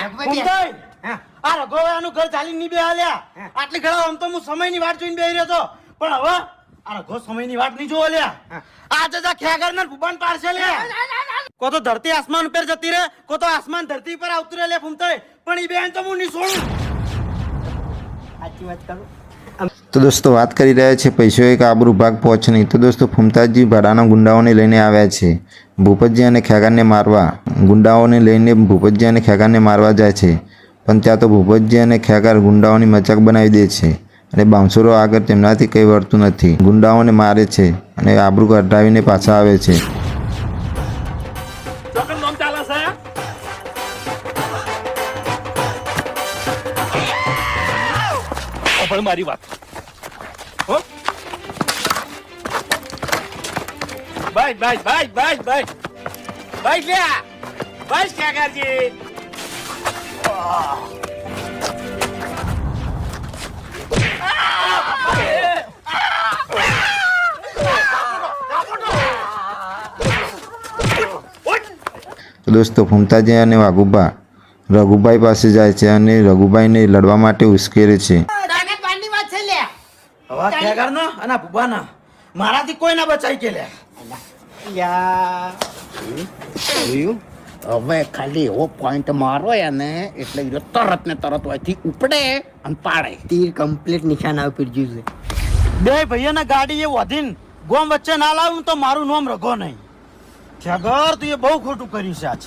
કુંતાઈ આ રઘોવાનું ઘર ચાલીને ની બે હાલ્યા આટલી ઘડા આમ તો હું સમયની વાટ જોઈને બેહી રહ્યો તો પણ હવે આ રઘો સમયની વાટ નહીં જોવો લ્યા આજે જા ખેગર ને ભૂબાન પાડશે લ્યા કો તો ધરતી આસમાન ઉપર જતી રહે કો તો આસમાન ધરતી પર આવતું રહે લે ફૂમતાઈ પણ ઈ બેન તો હું નહીં છોડું સાચી વાત કરું તો દોસ્તો વાત કરી રહ્યા છે પૈસો એક આબરૂ ભાગ પહોંચ નહીં તો દોસ્તો ફૂમતાજી ભાડાના ગુંડાઓને લઈને આવ્યા છે ભૂપતજી અને ખેગારને મારવા ગુંડાઓને લઈને ભૂપતજી અને ખેગારને મારવા જાય છે પણ ત્યાં તો ભૂપતજી અને ખેગાર ગુંડાઓની મજાક બનાવી દે છે અને બાઉન્સરો આગળ તેમનાથી કંઈ વળતું નથી ગુંડાઓને મારે છે અને આબરૂ કઢાવીને પાછા આવે છે મારી વાત હો bye bye bye bye bye bye લ્યા બાય કાકાજી તો દોસ્તો ફૂમતાજી અને વાઘુબા રઘુભાઈ પાસે જાય છે અને રઘુભાઈને લડવા માટે ઉશ્કેરે છે હવે ખેગર નો અને ભૂબા ના મારાથી કોઈ ના બચાઈ કે લે હવે ખાલી એવો પોઈન્ટ મારો એને એટલે એ તરત ને તરત હોયથી ઉપડે અને પાડે તીર કમ્પ્લીટ નિશાન આવી પીડ્યું છે બે ભાઈઓના ગાડી એ વધીને ગોમ વચ્ચે ના લાવું તો મારું નામ રઘો નહીં ખેગર તું એ બહુ ખોટું કર્યું છે આજ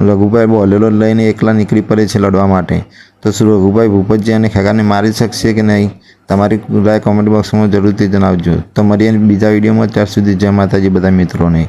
રઘુભાઈ બોલેલો લઈને એકલા નીકળી પડે છે લડવા માટે તો શું રઘુભાઈ ભૂપતજી અને ખેગારને મારી શકશે કે નહીં તમારી રાય કોમેન્ટ બોક્સમાં જરૂરથી જણાવજો તો મળીએ બીજા વિડીયોમાં ત્યાર સુધી જય માતાજી બધા મિત્રોને